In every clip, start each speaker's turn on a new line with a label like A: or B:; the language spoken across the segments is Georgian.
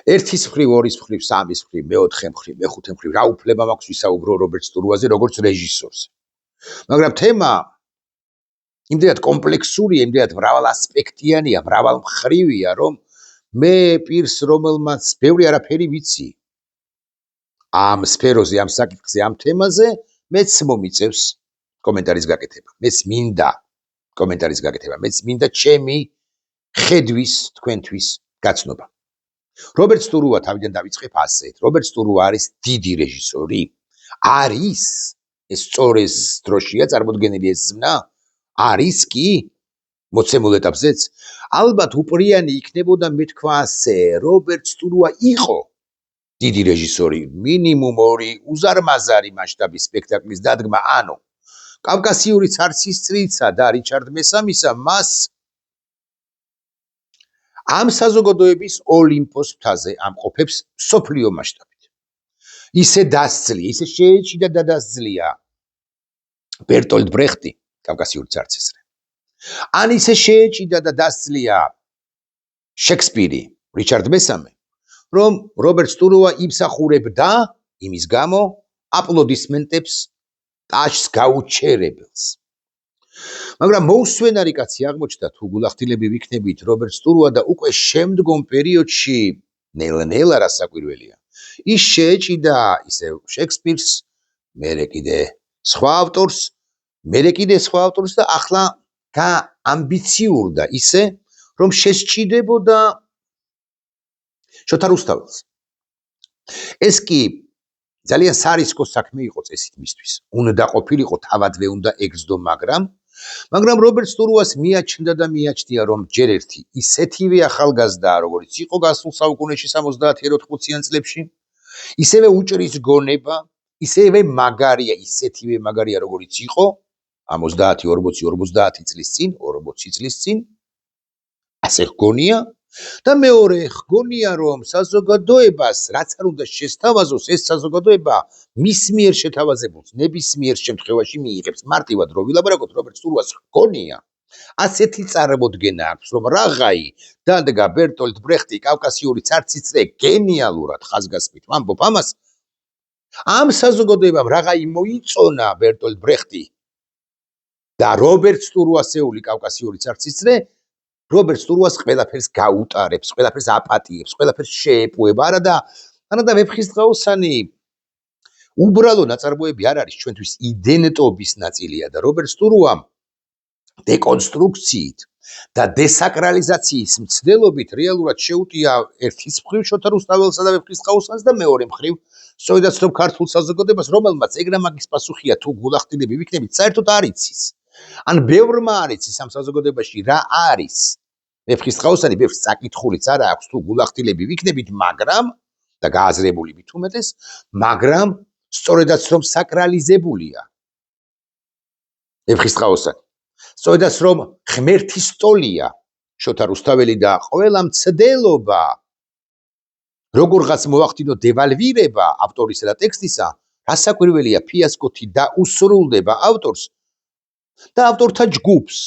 A: ერთის მხრივ, ორის მხრივ, სამის მხრივ, მეოთხე მხრივ, მეხუთე მხრივ რა უფლება მაქვს ვისაუბრო რობერტ სტურუაზე როგორც რეჟისორზე. მაგრამ თემა იმდენად კომპლექსურია, იმდენად მრავალასპექტიანია, მრავალმხრივია, რომ მე პირს რომელმაც ბევრი არაფერი ვიცი ამ სფეროზე, ამ საკითხზე, ამ თემაზე, მეც მომიწევს კომენტარის გაკეთება. მეც მინდა კომენტარის გაკეთება, მეც მინდა ჩემი ხედვის თქვენთვის გაცნობა. რობერტ სტურუა თავიდან დავიწყებ ასეთ. რობერტ სტურუა არის დიდი რეჟისორი. არის ეს სწორ ეს დროშია წარმოდგენილი ეს ზმნა? არის კი მოცემულ ეტაპზეც? ალბათ უპრიანი იქნებოდა მეთქვა ასე, რობერტ სტურუა იყო დიდი რეჟისორი, მინიმუმ 2 უზარმაზარი მასშტაბის სპექტაკლის დადგმა, ანუ კავკასიური ცარცის წრიცა და რიჩარდ მესამისა მას ამ საზოგადოების ოლიმპოს მთაზე ამყოფებს სოფლიო მასშტაბით. ისე დასძლია, ისე შეეჭიდა და დასძლია ბერტოლდ ბრეხტი კავკასიური ცარცისრე. ან ისე შეეჭიდა და დასძლია შექსპირი, რიჩარდ მესამე, რომ რობერტ სტურუა იმსახურებდა იმის გამო აპლოდისმენტებს ტაშს გაუჩერებელს. მაგრამ მოუსვენარი კაცი აღმოჩნდა თუ გულახდილები ვიქნებით რობერტ სტურუა და უკვე შემდგომ პერიოდში ნელ-ნელა რასაკვირველია. ის შეეჭიდა ისევ შექსპირს, მერე კიდე სხვა ავტორს და ახლა გაამბიციურდა ისე, რომ შესჭიდებოდა შოთა რუსთაველს. ეს კი ძალიან სარისკო საქმე იყო წესით მისთვის. უნდა ყოფილიყო თავადვე უნდა ეგრძდო, მაგრამ რობერტ სტურუას მიაჩნდა და მიაჩნია, რომ ჯერ ერთი ისეთივე ახალგაზრდაა, როგორც იყო გასულ საუკუნეში 70-80-იან წლებში, ისევე უჭრის გონება, ისევე მაგარია, ისეთივე მაგარია, როგორც იყო 30-40 წლის წინ, 40 წლის წინ. ასე გონია და მეორე გონია, რომ საზოგადოებას რაც არ უნდა შესთავაზოს, ეს საზოგადოება მის მიერ შეთავაზებულს ნებისმიერ შემთხვევაში მიიღებს. მარტივად რო ვილაპარაკოთ, რობერტ სტურუას გონია ასეთი წარმოდგენა აქვს, რომ რაღაცაი დადგა ბერტოლდ ბრეხტი კავკასიური ცარცისრე გენიალურად ხაზგასმით ვამბობ ამას. ამ საზოგადოებამ რაღაცაი მოიწონა ბერტოლდ ბრეხტი და რობერტ სტურუასეული კავკასიური ცარცისრე რობერტ სტურუას ყველაფერს გაუტარებს, ყველაფერს აპატიებს, ყველაფერს შეეპუება. არადა ვეფხისტყაოსანი უბრალო ნაწარმოები არ არის, ჩვენთვის იდენტობის ნაწილია და რობერტ სტურუამ დეკონსტრუქციით და დესაკრალიზაციის მცდელობით რეალურად შეუტია ერთის მხრივ შოთა რუსთაველსა და ვეფხისტყაოსანს და მეორე მხრივ სწორედაც რომ ქართულ საზოგადოებას, რომელმაც ეგრამაგის პასუხია თუ გულახდილები ვიქნებით, საერთოდ არ იცის. ან ბევრმა არ იცის ამ საზოგადოებაში რა არის ვეფხისტყაოსანი, ბევრს წაკითხულიც არა აქვს თუ გულახდილები ვიქნებით, მაგრამ და გააზრებული ვით უმეტეს, მაგრამ სწორედაც რომ საკრალიზებულია ვეფხისტყაოსანი, სწორედაც რომ ღმერთის ტოლია შოთა რუსთაველი და ყველა მცდელობა როგორღაც მოახდინო დევალვირება ავტორისა და ტექსტისა, რასაკვირველია ფიასკოთი დაუსრულდება ავტორს და ავტორთა ჯგუფს.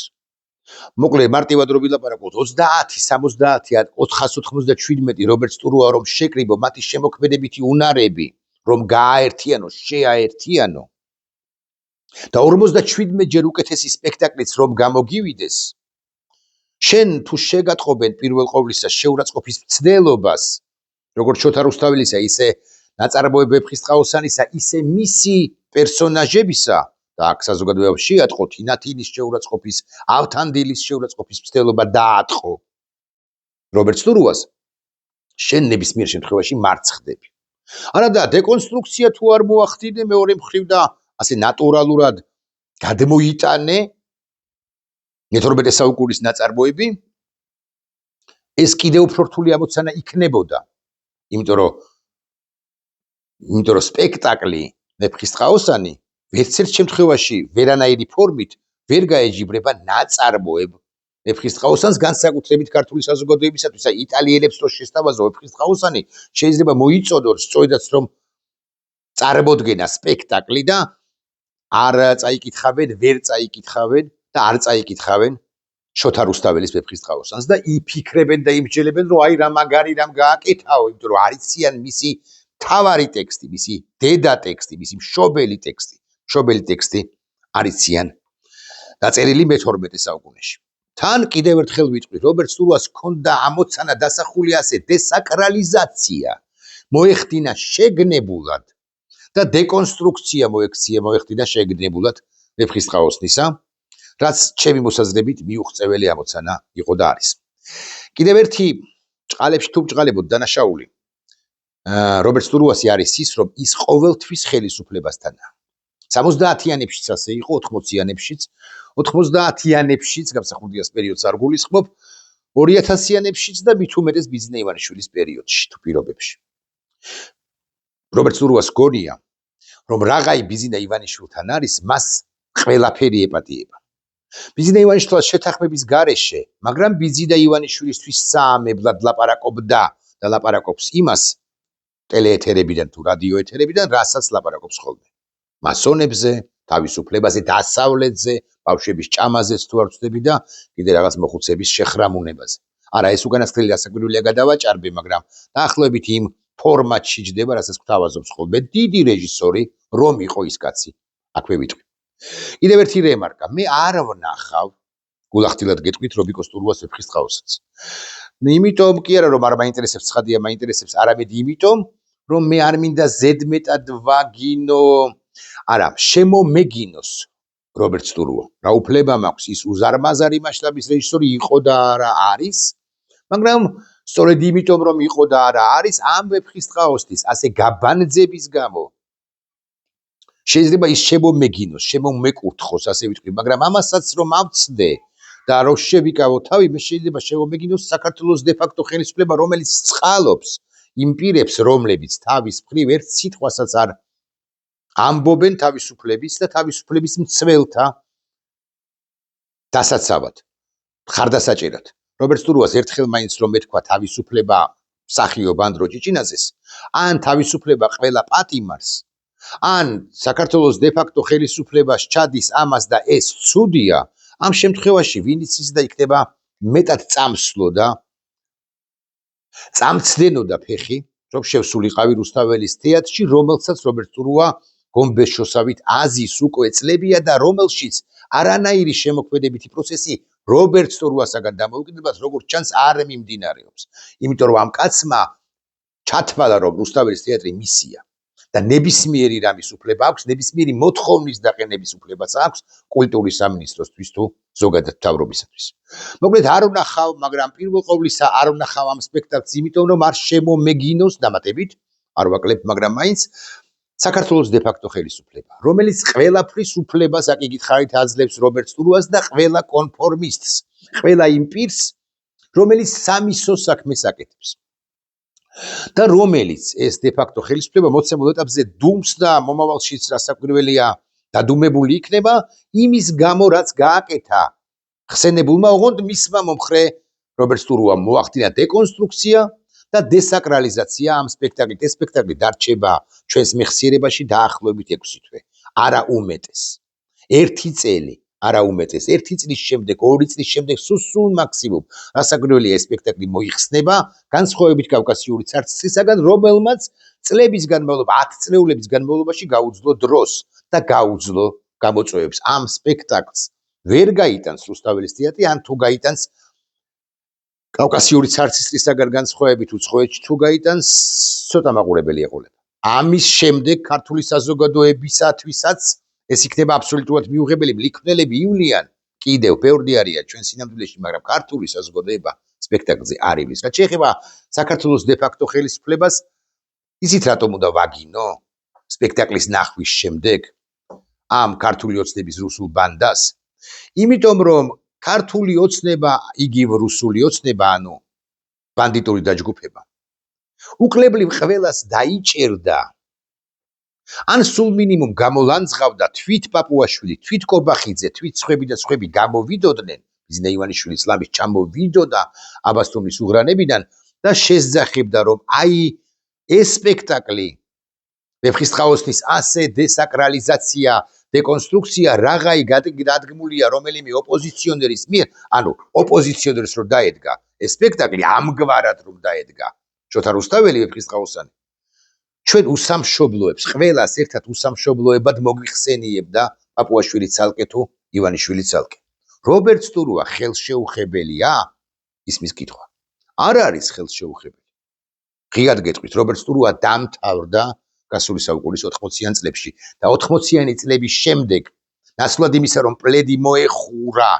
A: მოკლედ მარტივად რო ვილაპარაკოთ, 30, 70, 497 რობერტ სტურუა რომ შეკრიბო მათი შემოქმედებითი უნარები, რომ გააერთიანო, შეაერთიანო და 57 ჯერ უკეთესი სპექტაკლიც რომ გამოგივიდეს, შენ თუ შეგატყობენ პირველ ყოვლისა შეურაცხყოფის მცდელობას, როგორც შოთა რუსთაველისა, ისე ნაწარმოებ ვეფხისტყაოსანისა, ისე მისი პერსონაჟებისა და აქ საზოგადოებამ შეატყო თინათინის შეურაცხყოფის, ავთანდილის შეურაცხყოფის მცდელობა დაატყო რობერტ სტურუას, შენ ნებისმიერ შემთხვევაში მარცხდები. არადა დეკონსტრუქცია თუ არ მოახდინე მეორე მხრივ და ასე ნატურალურად გადმოიტანე მე-18 საუკუნის ნაწარმოები, ეს კიდევ უფრო რთული ამოცანა იქნებოდა. იმიტომ რომ სპექტაკლი ვეფხისტყაოსანი ვერცერთ შემთხვევაში ვერანაირი ფორმით ვერ გაეჯიბრება ნაწარმოებ ვეფხისტყაოსანს, განსაკუთრებით ქართული საზოგადოებისათვის. იტალიელებს რო შესთავაზო ვეფხისტყაოსანი, შეიძლება მოიწოდოს სწორედაც რომ წარმოდგენა სპექტაკლი და არ წაიკითხავენ, ვერ წაიკითხავენ და არ წაიკითხავენ შოთა რუსთაველის ვეფხისტყაოსანს და იფიქრებენ და იმსჯელებენ, რომ აი რა მაგარი რამ გააკეთაო, იმიტომ რომ არიციან მისი თავარი ტექსტი, მისი დედა ტექსტი, მისი მშობელი ტექსტი არიციან დაწერილი მე-12 საუკუნეში. თან კიდევ ერთხელ ვიტყვი, რობერტ სტურუას ჰქონდა ამოცანა დასახული ასე დესაკრალიზაცია, მოეხდინა შეგნებულად და დეკონსტრუქცია მოეხდინა შეგნებულად ვეფხისტყაოსნისა, რაც ჩემი მოსაზრებით მიუღწეველი ამოცანა იყო და არის. კიდევ ერთი ჭყალებში თუ ჭყალებოდ დანაშაული რობერტ სტურუასი არის ის, რომ ის ყოველთვის ხელისუფლებასთანაა. 70-იანებშიც ასე იყო, 90-იანებშიც, გამსახურდიას პერიოდს არ გულისხმობ, 2000-იანებშიც და მით უმეტეს ბიზნე ივანიშვილის პერიოდში თუ პირობებში. რობერტ სტურუას გონია, რომ რაღაცა ბიზნე ივანიშვილთან არის, მას ყველაფერი ეპატიება. ბიზნე ივანიშვილის შეთანხმების გარეშე, მაგრამ ბიზნე ივანიშვილისთვის საამებლად ლაპარაკობდა და ლაპარაკობს იმას ტელეეთერებიდან თუ რადიო ეთერებიდან, რასაც ლაპარაკობს ხოლმე. მასონებზე, თავისუფლებაზე, დასავლეთზე, ბავშვების ჭამაზეც თუ არ ვწდები და კიდე რაღაც მოხუცების შეხრამუნებაზე. არა, ეს უკანასკნელი დასაკვირველია გადავაჭარბე, მაგრამ დაახლოებით იმ ფორმატში ჯდება, რასაც გვთავაზობს ხოლმე დიდი რეჟისორი, რომ იყო ის კაცი. აქვე ვიტყვი. კიდევ ერთი რემარკა, მე არ ვნახავ, გულახდილად გეტყვით, რობიკო სტურუას ვეფხისტყაოსაც. იმიტომ კი არა, რომ არ მაინტერესებს ცხადია, მაინტერესებს არამედ იმიტომ, რომ მე არ მინდა ზედმეტად ვაგინო, არა, შემომეგინოს რობერტ სტურუა. რა უფლება მაქვს ის უზარმაზარი მასშტაბის რეჟისორი იყო და არა არის, მაგრამ სწორედ იმიტომ, რომ იყო და არა არის, ამ ვეფხისტყაოსთვის ასე გაბანძების გამო შეიძლება ის შემომეგინოს, შემომეკურთხოს, ასე ვიტყვი, მაგრამ ამასაც რომ ავწდე და რომ შევიკავო თავი, მე შეიძლება შემომეგინოს საქართველოს დე-ფაქტო ხელისუფლება, რომელიც წყალობს იმ პირებს, რომლებიც თავის მხრივ ერთ სიტყვასაც არ ამბობენ თავისუფლების და თავისუფლების მცველთა დასაცავად, ხარდასაჭერად. რობერტ სტურუას ერთხელ მაინც რომ ეთქვა თავისუფლება მსახიობ ანდრო ჭიჭინაძეს, ან თავისუფლება ყველა პატიმარს, ან საქართველოს დე-ფაქტო ხელისუფლებას ჩადის ამას და ეს ცუდია, ამ შემთხვევაში ვინც ის და იქნება მეტად წამსლო და წამცდენოდა ფეხი, რომ შევსულიყავი რუსთაველის თეატრში, რომელსაც რობერტ სტურუა გომბეშოსავით აზის უკვე წლებია და რომელშიც არანაირი შემოქმედებითი პროცესი რობერტ სტურუასაგან დამოუკიდებლად, როგორც ჩანს, არ მიმდინარეობს. იმიტომ რომ ამ კაცმა ჩათვალა, რომ რუსთაველის თეატრი მისია და ნებისმიერი რამის უფლება აქვს, ნებისმიერი მოთხოვნის დაყენების უფლებაც აქვს კულტურის სამინისტროსთვის თუ ზოგადად მთავრობისათვის. მოკლედ არ ვნახავ, მაგრამ პირველ ყოვლისა არ ვნახავ ამ სპექტაკლს, იმიტომ რომ არ შემომეგინოს დამატებით, არ ვაკლებ, მაგრამ მაინც საქართველოს დე-ფაქტო ხელისუფლება, რომელიც ყველაფრის უფლებას აკითხავით აძლევს რობერტ სტურუას და ყველა კონფორმისტს, ყველა იმ პირს, რომელიც სამისო საქმეს აკეთებს. და რომელიც ეს დე-ფაქტო ხელისუფლება მოცემულ ეტაპზე დუმს და მომავალშიც რასაკვირველია დადუმებული იქნება იმის გამო, რაც გააკეთა ხსენებულმა, ოღონდ მისმა მომხრე რობერტ სტურუამ მოახდინა დეკონსტრუქცია და დესაკრალიზაცია ამ სპექტაკლით. ეს სპექტაკლი დარჩება ჩვენს მეხსიერებაში დაახლოებით 6 თვე. არა უმეტეს. 1 წელი, არა უმეტეს. 1 წლის შემდეგ, 2 წლის შემდეგ, სულ მაქსიმუმ რასაკვირველია ეს სპექტაკლი მოიხსნება განსხვავებით კავკასიური ცარცისაგან, რომელმაც წლების განმავლობა, 10 წლეულების განმავლობაში გაუძლო დროს და გაუძლო გამოწვევებს. ამ სპექტაკლს ვერ გაიტანს რუსთაველის თეატრი, ან თუ გაიტანს კავკასიური ცარცისაგან განსხვავებით უცხოეთში თუ გაიტანს, ცოტა მაყურებელი ეყოლება. ამის შემდეგ ქართული საზოგადოებისათვისაც ეს იქნება აბსოლუტურად მიუღებელი. მლიქნელები ივლიან, კიდევ ბევრი არიან ჩვენ სინამდვილეში, მაგრამ ქართული საზოგადოება სპექტაკლზე არ ივლის. რაც შეეხება საქართველოს დე-ფაქტო ხელისუფლებას, იცით რატომ უნდა ვაგინო სპექტაკლის ნახვის შემდეგ ამ ქართული ოცნების რუსულ ბანდას? იმიტომ რომ ქართული ოცნება, იგივ რუსული ოცნება, ანუ ბანდიტური დაჯგუფება, უკლებლივ ყველას დაიჭერდა, ან სულ მინიმუმ გამოლანძღავდა თვით პაპუაშვილი, თვით კობახიძე, თვით სხვები და სხვები გამოვიდოდნენ, ბიზნე ივანიშვილის ლამის ჩამოვიდოდა აბასთუმნის უღრანებიდან და შესძახებდა, რომ აი ეს სპექტაკლი ვეფხისტყაოსნის ასე დესაკრალიზაცია, დეკონსტრუქცია რაღაცი დადგმულია რომელიმე ოპოზიციონერის მიერ, ანუ ოპოზიციონერს რო დაედგა ეს სპექტაკლი ამგვარად რომ დაედგა შოთა რუსთაველი ვეფხისტყაოსანი ჩვენ უსამშობლოებს ყველას ერთად უსამშობლოებად მოგვიხსენიებდა პაპუაშვილი ცალკე თუ ივანიშვილი ცალკე რობერტ სტურუა ხელშეუხებელია ისმის კითხვა არ არის ხელშეუხებელი ღიად გეტყვით რობერტ სტურუა დამთავრდა გასული საუკუნის 80-იან წლებში და 80-იანი წლების შემდეგ ნაცვლად იმისა რომ პლედი მოეხურა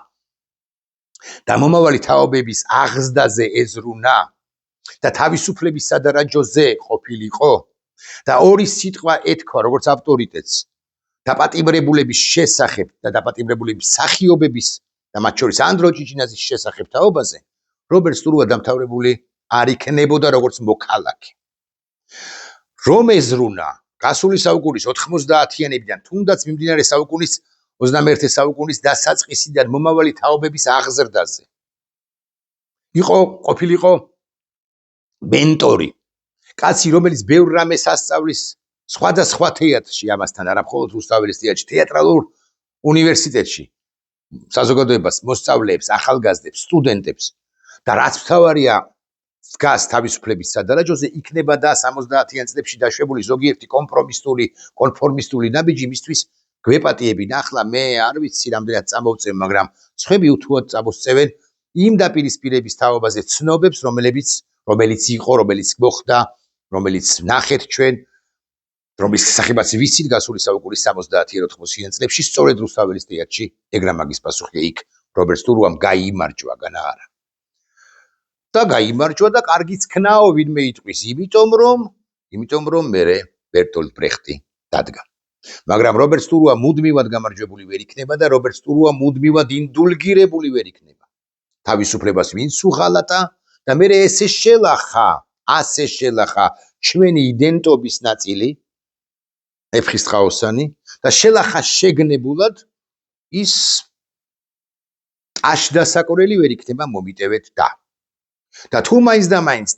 A: და მომავალი თაობების აღზრდაზე ეზრუნა და თავისუფლების სადარაჯოზე ყოფილიყო და ორი სიტყვა ეთქვა როგორც ავტორიტეტს დაპატიმრებულების შესახებ და დაპატიმრებულების სახიობების და მათ შორის ანდრო ჭიჭინაძის შესახებ თაობაზე რობერტ სტურუა დამთავრებული არ იქნებოდა როგორც მოქალაქე რომ ეზრუნა გასული საუკუნის 90-იანებიდან თუნდაც მიმდინარე საუკუნის 21 საუკუნის დასაწყისიდან მომავალი თაობების აღზრდაზე ყოფილიყო მენტორი კაცი რომელიც ბევრ რამეს ასწავლის სხვადასხვა თეატრში ამასთან არა მხოლოდ რუსთაველის თეატრში თეატრალურ უნივერსიტეტში საზოგადოებას მოსწავლეებს ახალგაზრდებს სტუდენტებს და რაც მთავარია დგას თავისუფლების სადარაჯოზე იქნება და 70-იან წლებში დაშვებული ზოგიერთი კონფორმისტული ნაბიჯი მისთვის გვეპატიებინ ახლა მე არ ვიცი რამდენად წამოვწევ მაგრამ სხვები უთუოდ წამოსწევენ იმ დაპირისპირების თაობაზე ცნობებს რომელიც იყო რომელიც მოხდა რომელიც ნახეთ ჩვენ რომლის სახებაც ვიცით გასული საუკუნის 70-80-იან წლებში სწორედ რუსთაველის თეატრში ეგრა მაგის პასუხია იქ რობერტ სტურუამ გაიმარჯვა განა არა და გაიმარჯვა და კარგიც ქნაო ვინმე იტყვის იმიტომ რომ მე ბერტოლდ ბრეხტი დადგა მაგრამ რობერტ სტურუა მუდმივად გამარჯვებული ვერ იქნება და რობერტ სტურუა მუდმივად ინდულგირებული ვერ იქნება თავისუფლებას ვინც უღალატა და მე ესე შელახა ჩვენი იდენტობის ნაწილი ეფხისტყაოსანი და შელახა შეგნებულად ის ტაშდასაკურელი ვერ იქნება მომიტევეთ და თუ მაინც და მაინც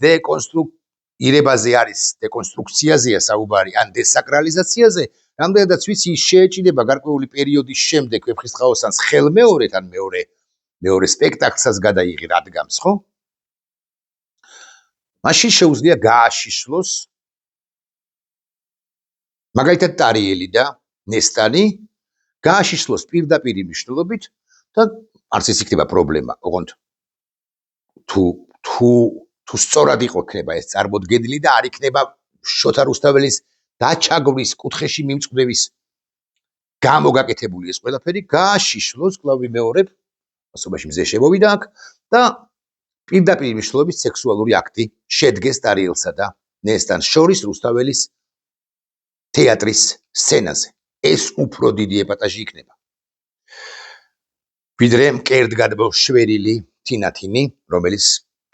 A: ირებაზე არის დეკონსტრუქციაზეა საუბარი ან დესაკრალიზაციაზე რამდენადაც ვიცი ის შეეჭიდება გარკვეული პერიოდის შემდეგ ეფხისტყაოსანს ხელმეორედ ან მეორე სპექტაკლსაც გადაიღი რადგანს ხო მაშინ შეუძლია გააშიშლოს მაგალითად ტარიელი და ნესტანი გააშიშლოს პირდაპირ მნიშვნელობით და არც ის იქნება პრობლემა ოღონდ თუ სწორად იყო იქნება ეს წარმოდგენილი და არ იქნება შოთა რუსთაველის დაჩაგვის კუთხეში მიმწყდების გამოგაკეთებული ეს ყველაფერი გააშიშლოს კვლავ ვიმეორებ ასობაში მზე შემოვიდა აქ და პირდაპირ მნიშვნელობის სექსუალური აქტი შედგეს ტარიელსა და ნესტანს შორის რუსთაველის თეატრის სცენაზე ეს უფრო დიდი ეპატაჟი იქნება ვიდრე მკერდგადმოშვერილი თინათინი რომელიც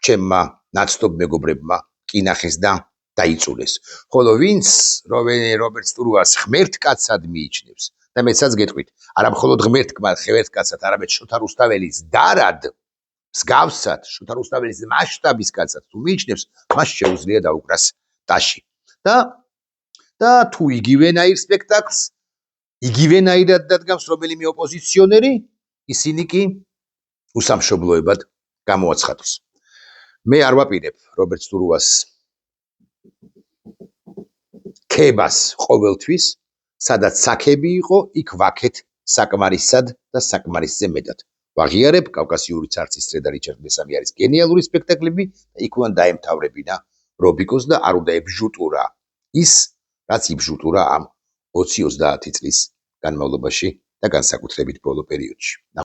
A: ჩემმა ნაცნობ მეგობრებმა კინახეს და დაიწურეს ხოლო ვინც რობერტ სტურუას ღმერთ კაცად მიიჩნევს და მეცაც გეტყვით არა მხოლოდ ღმერთ კაცად არამედ შოთა რუსთაველის დარად მსგავსად შოთა რუსთაველის მასშტაბის კაცად თუ მიიჩნევს მას შეუძლია დაუკრას ტაში და თუ იგივენაირ სპექტაკლს იგივენაირად დადგამს რომელიმე ოპოზიციონერი ისინი კი უსამშობლოებად გამოაცხადოს მე არ ვაპირებ რობერტ სტურუას ქებას ყოველთვის სადაც საქები იყო იქ ვაქეთ საკმარისად და საკმარისზე მეტად ვაღიარებ კავკასიური ცარცის წრე და რიჩარდ მესამე არის გენიალური სპექტაკლები და იქ უნდა დაემთავრებინა რობიკოს და არ უნდა ებჟუტურა ის რაც იბჟუტურა ამ 20-30 წლის განმავლობაში და განსაკუთრებით ბოლო პერიოდში